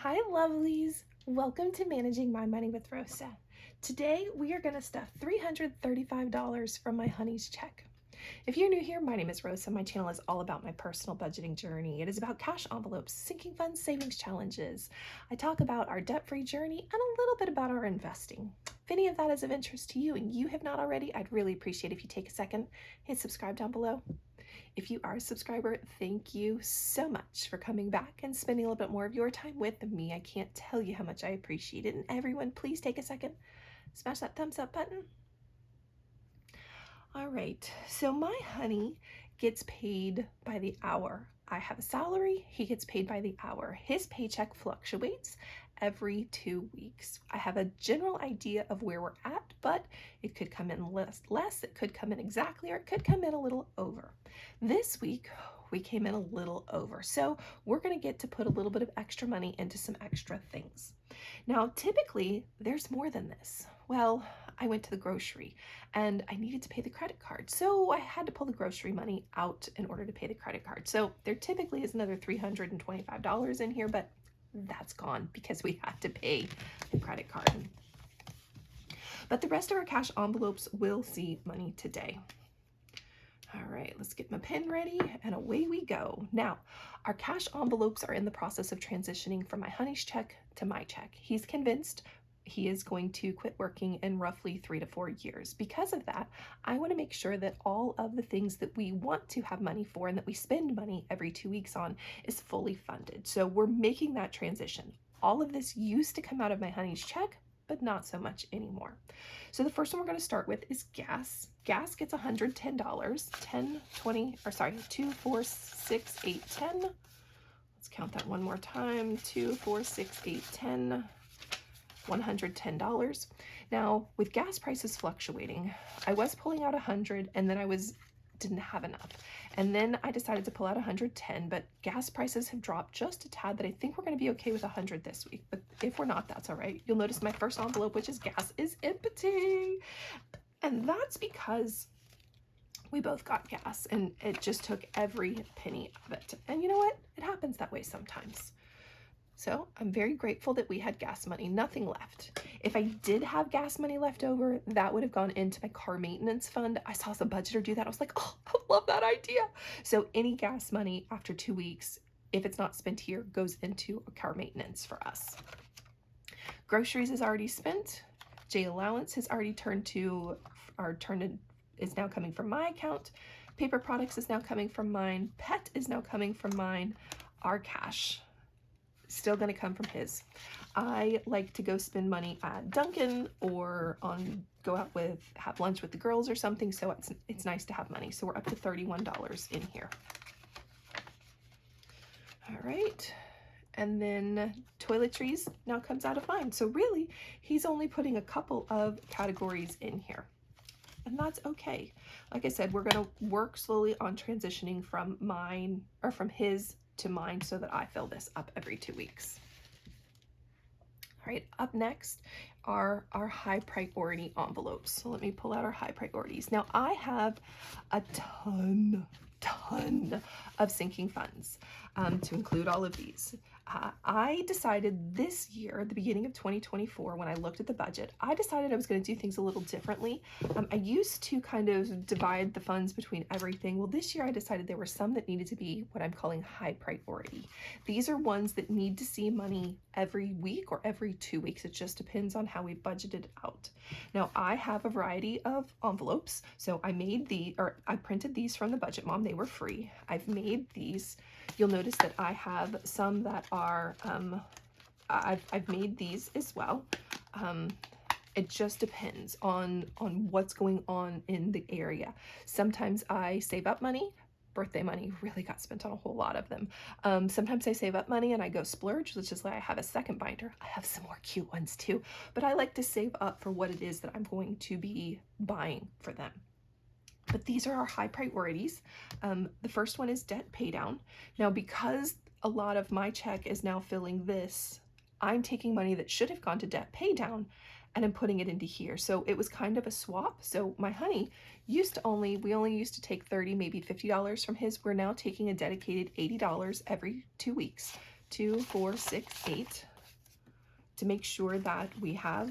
Hi lovelies! Welcome to Managing My Money with Rosa. Today we are going to stuff $335 from my honey's check. If you're new here, my name is Rosa. My channel is all about my personal budgeting journey. It is about cash envelopes, sinking funds, savings challenges. I talk about our debt-free journey and a little bit about our investing. If any of that is of interest to you and you have not already, I'd really appreciate if you take a second, hit subscribe down below. If you are a subscriber, thank you so much for coming back and spending a little bit more of your time with me. I can't tell you how much I appreciate it. And everyone, please take a second, smash that thumbs up button. All right, so my honey gets paid by the hour. I have a salary, he gets paid by the hour. His paycheck fluctuates every 2 weeks. I have a general idea of where we're at, but it could come in less, it could come in exactly, or it could come in a little over. This week, we came in a little over. So we're gonna get to put a little bit of extra money into some extra things. Now, typically, there's more than this. Well, I went to the grocery and I needed to pay the credit card. So I had to pull the grocery money out in order to pay the credit card. So there typically is another $325 in here, but that's gone because we had to pay the credit card. But the rest of our cash envelopes will see money today. All right, let's get my pen ready and away we go. Now, our cash envelopes are in the process of transitioning from my honey's check to my check. He's convinced he is going to quit working in roughly 3 to 4 years. Because of that, I want to make sure that all of the things that we want to have money for and that we spend money every 2 weeks on is fully funded. So we're making that transition. All of this used to come out of my honey's check, but not so much anymore. So the first one we're going to start with is gas. Gas gets $110, 10, 20, or sorry, 2, 4, 6, 8, 10. Let's count that one more time. 2, 4, 6, 8, 10. $110. Now, with gas prices fluctuating, I was pulling out 100 and then I didn't have enough. And then I decided to pull out 110, but gas prices have dropped just a tad that I think we're going to be okay with 100 this week. But if we're not, that's all right. You'll notice my first envelope, which is gas, is empty. And that's because we both got gas and it just took every penny of it. And you know what? It happens that way sometimes. So I'm very grateful that we had gas money, nothing left. If I did have gas money left over, that would have gone into my car maintenance fund. I saw some budgeter do that. I was like, oh, I love that idea. So any gas money after 2 weeks, if it's not spent here, goes into a car maintenance for us. Groceries is already spent. J allowance has already is now coming from my account. Paper products is now coming from mine. Pet is now coming from mine. Our cash still going to come from his. I like to go spend money at Dunkin' or have lunch with the girls or something, so it's nice to have money. So we're up to $31 in here. All right, and then toiletries now comes out of mine. So really, he's only putting a couple of categories in here, and that's okay. Like I said, we're going to work slowly on transitioning from his to mine so that I fill this up every 2 weeks. All right, up next are our high priority envelopes. So let me pull out our high priorities. Now I have a ton of sinking funds to include all of these. I decided this year, at the beginning of 2024, when I looked at the budget, I decided I was going to do things a little differently. I used to kind of divide the funds between everything. Well, this year I decided there were some that needed to be what I'm calling high priority. These are ones that need to see money every week or every 2 weeks. It just depends on how we budgeted out. Now, I have a variety of envelopes. So I printed these from the Budget Mom. They were free. I've made these. You'll notice that I have some that are, I've made these as well. It just depends on what's going on in the area. Sometimes I save up money. Birthday money really got spent on a whole lot of them. Sometimes I save up money and I go splurge, which is why I have a second binder. I have some more cute ones too, but I like to save up for what it is that I'm going to be buying for them. But these are our high priorities. The first one is debt pay down. Now, because a lot of my check is now filling this, I'm taking money that should have gone to debt pay down and I'm putting it into here. So it was kind of a swap. So my honey we only used to take $30, maybe $50 from his. We're now taking a dedicated $80 every 2 weeks 2, 4, 6, 8 to make sure that we are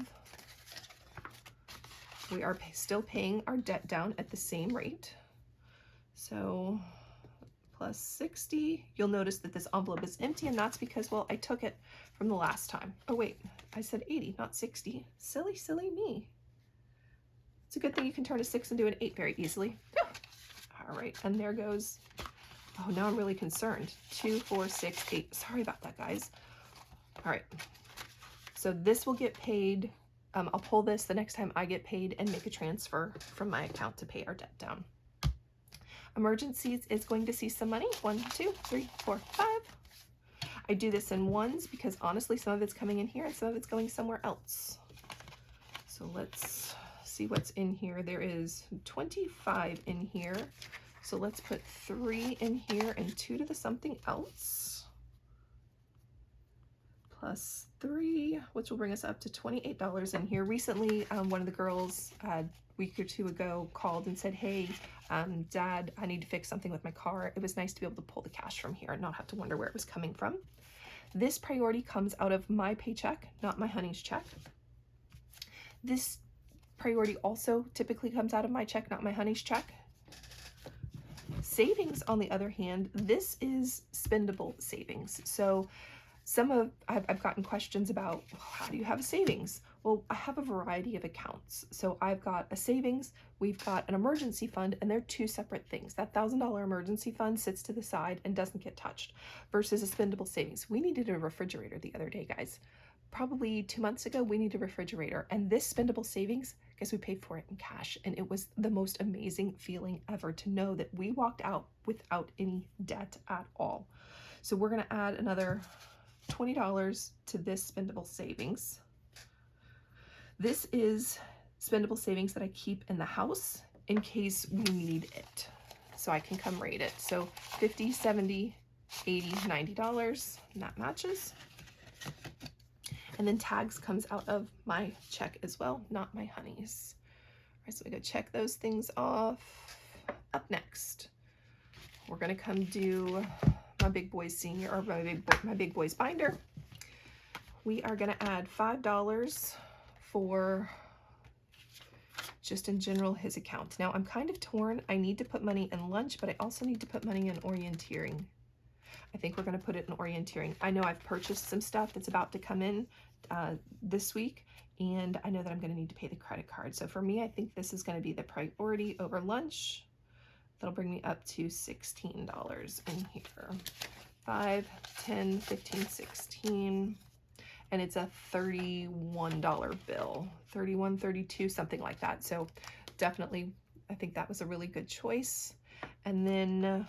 still paying our debt down at the same rate. So plus 60, you'll notice that this envelope is empty, and that's because, well, I took it from the last time. Oh wait, I said 80, not 60. Silly, silly me. It's a good thing you can turn a 6 into an 8 very easily. All right, and there goes, oh, now I'm really concerned. 2, 4, 6, 8. Sorry about that, guys. All right, so this will get paid. I'll pull this the next time I get paid and make a transfer from my account to pay our debt down. Emergencies is going to see some money. 1, 2, 3, 4, 5. I do this in ones because honestly, some of it's coming in here and some of it's going somewhere else. So let's see what's in here. There is 25 in here. So let's put 3 in here and 2 to the something else. Plus 3, which will bring us up to $28 in here. Recently, one of the girls a week or 2 ago called and said, hey, Dad, I need to fix something with my car. It was nice to be able to pull the cash from here and not have to wonder where it was coming from. This priority comes out of my paycheck, not my honey's check. This priority also typically comes out of my check, not my honey's check. Savings, on the other hand, this is spendable savings. So I've gotten questions about, well, how do you have a savings? Well, I have a variety of accounts. So I've got a savings, we've got an emergency fund, and they're 2 separate things. That $1,000 emergency fund sits to the side and doesn't get touched versus a spendable savings. We needed a refrigerator the other day, guys. Probably 2 months ago, we needed a refrigerator, and this spendable savings, guess we paid for it in cash, and it was the most amazing feeling ever to know that we walked out without any debt at all. So we're going to add another $20 to this spendable savings. This is spendable savings that I keep in the house in case we need it. So I can come rate it. So $50, $70, $80, $90, and that matches. And then tags comes out of my check as well, not my honey's. All right, so we go check those things off. Up next, we're gonna come do my big boys senior, or my big boys binder. We are gonna add $5 for just in general his account. Now I'm kind of torn. I need to put money in lunch, but I also need to put money in orienteering. I think we're going to put it in orienteering. I know I've purchased some stuff that's about to come in this week, and I know that I'm going to need to pay the credit card. So for me, I think this is going to be the priority over lunch. That'll bring me up to $16 in here. 5, 10, 15, 16. And it's a $31 bill, 31, 32, something like that. So definitely, I think that was a really good choice. And then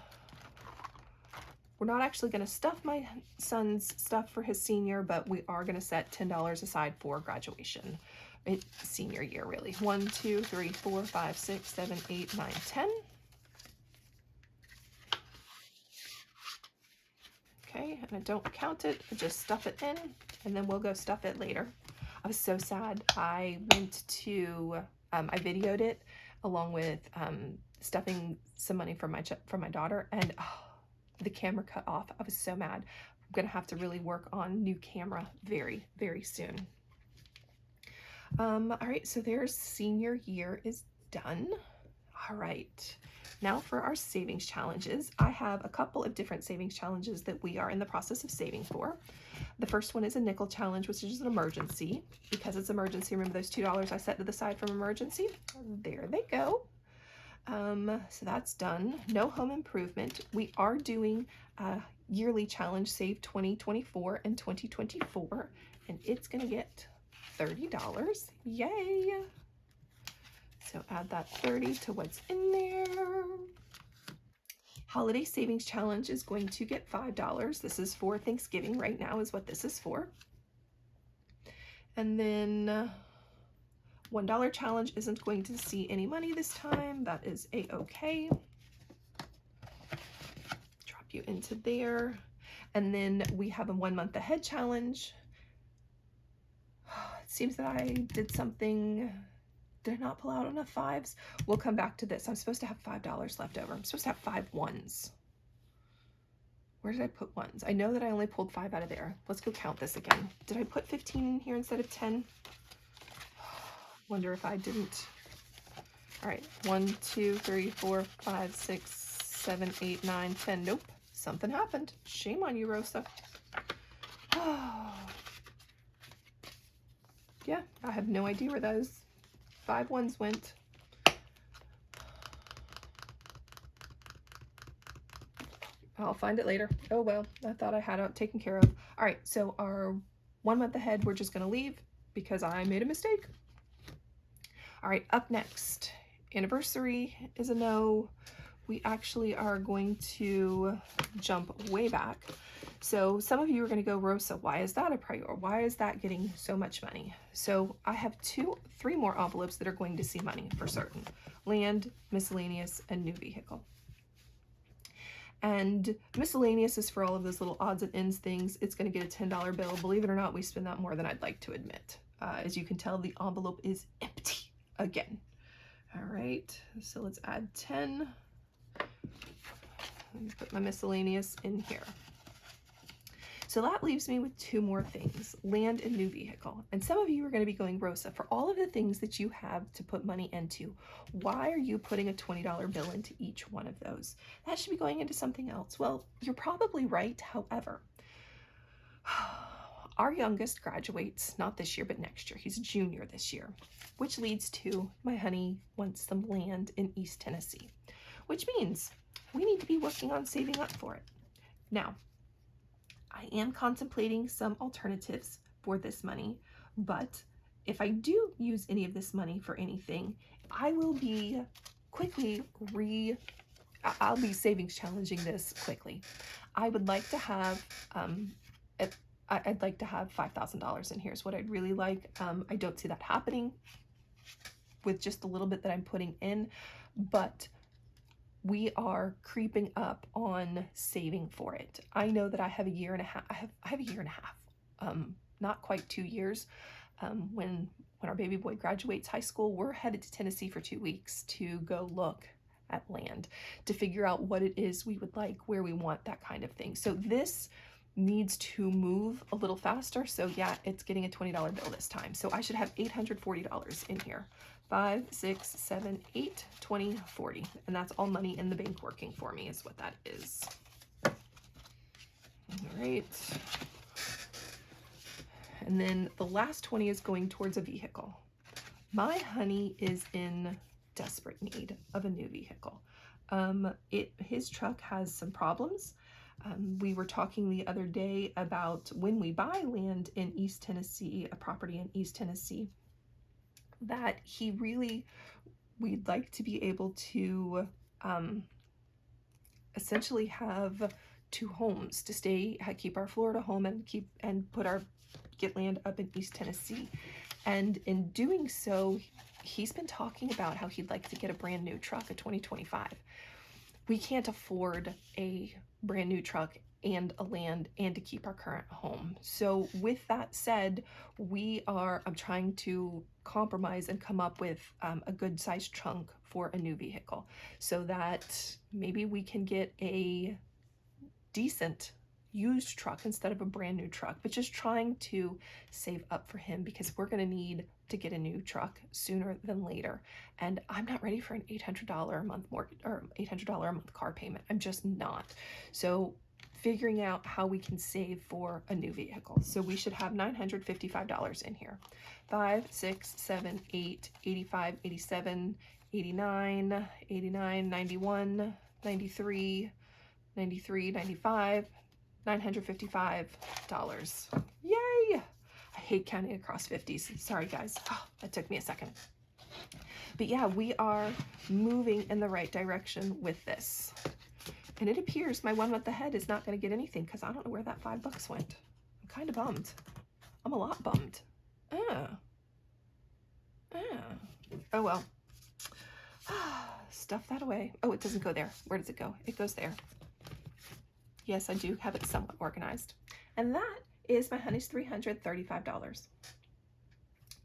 we're not actually going to stuff my son's stuff for his senior, but we are going to set $10 aside for graduation. It's senior year, really. 1, 2, 3, 4, 5, 6, 7, 8, 9, 10. Okay, and I don't count it, I just stuff it in, and then we'll go stuff it later. I was so sad. I went to, I videoed it along with stuffing some money from my daughter, and the camera cut off. I was so mad. I'm gonna have to really work on new camera very, very soon. All right, so there's senior year is done. All right. Now for our savings challenges. I have a couple of different savings challenges that we are in the process of saving for. The first one is a nickel challenge, which is an emergency. Because it's emergency, remember those $2 I set to the side from emergency? There they go. So that's done. No home improvement. We are doing a yearly challenge, Save 2024 and 2024, and it's going to get $30. Yay! So add that 30 to what's in there. Holiday Savings Challenge is going to get $5. This is for Thanksgiving right now is what this is for. And then $1 challenge isn't going to see any money this time. That is a-okay. Drop you into there. And then we have a 1 month ahead challenge. It seems that I did something. Did I not pull out enough 5s? We'll come back to this. I'm supposed to have $5 left over. I'm supposed to have 5 1s. Where did I put ones? I know that I only pulled 5 out of there. Let's go count this again. Did I put 15 in here instead of 10? Wonder if I didn't. All right, 1, 2, 3, 4, 5, 6, 7, 8, 9, 10. Nope, something happened. Shame on you, Rosa. Yeah, I have no idea where those 5 ones went. I'll find it later. Oh well, I thought I had it taken care of. All right, so our 1 month ahead, we're just gonna leave because I made a mistake. All right, up next, anniversary is a no. We actually are going to jump way back. So some of you are going to go, Rosa, why is that a priority? Why is that getting so much money? So I have 3 more envelopes that are going to see money for certain. Land, miscellaneous, and new vehicle. And miscellaneous is for all of those little odds and ends things. It's going to get a $10 bill. Believe it or not, we spend that more than I'd like to admit. As you can tell, the envelope is empty again. All right, so let's add 10. Let me put my miscellaneous in here. So that leaves me with 2 more things, land and new vehicle. And some of you are going to be going, Rosa, for all of the things that you have to put money into, why are you putting a $20 bill into each one of those? That should be going into something else. Well, you're probably right. However, our youngest graduates, not this year, but next year. He's a junior this year, which leads to my honey wants some land in East Tennessee, which means we need to be working on saving up for it. Now, I am contemplating some alternatives for this money, but if I do use any of this money for anything, I will be quickly I'll be savings challenging this quickly. I would like to have, I'd like to have $5,000 in here is what I'd really like. I don't see that happening with just a little bit that I'm putting in, but we are creeping up on saving for it. I know that I have a year and a half. I have a year and a half, not quite 2 years. When our baby boy graduates high school, we're headed to Tennessee for 2 weeks to go look at land, to figure out what it is we would like, where we want, that kind of thing. So this needs to move a little faster. So yeah, it's getting a $20 bill this time. So I should have $840 in here. 5, 6, 7, 8, 20, 40. And that's all money in the bank working for me is what that is. All right. And then the last 20 is going towards a vehicle. My honey is in desperate need of a new vehicle. His truck has some problems. We were talking the other day about when we buy land in East Tennessee, a property in East Tennessee, that we'd like to be able to essentially have 2 homes to keep our Florida home and get land up in East Tennessee. And in doing so, he's been talking about how he'd like to get a brand new truck, a 2025. We can't afford a brand new truck and a land and to keep our current home. So with that said, I'm trying to compromise and come up with a good sized chunk for a new vehicle so that maybe we can get a decent used truck instead of a brand new truck, but just trying to save up for him because we're going to need to get a new truck sooner than later. And I'm not ready for an $800 a month mortgage or $800 a month car payment. I'm just not. So figuring out how we can save for a new vehicle. So we should have $955 in here. 5, 6, 7, 8, 85, 87, 89, 89, 91, 93, 93, 95, $955. Yay! I hate counting across 50s. Sorry guys. Oh, that took me a second. But yeah, we are moving in the right direction with this. And it appears my 1 month ahead is not going to get anything because I don't know where that $5 went. I'm kind of bummed. I'm a lot bummed. Oh well. Stuff that away. Oh, it doesn't go there. Where does it go? It goes there. Yes, I do have it somewhat organized. And that is my honey's $335.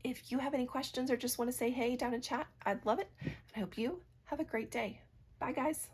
If you have any questions or just want to say hey down in chat, I'd love it. And I hope you have a great day. Bye, guys.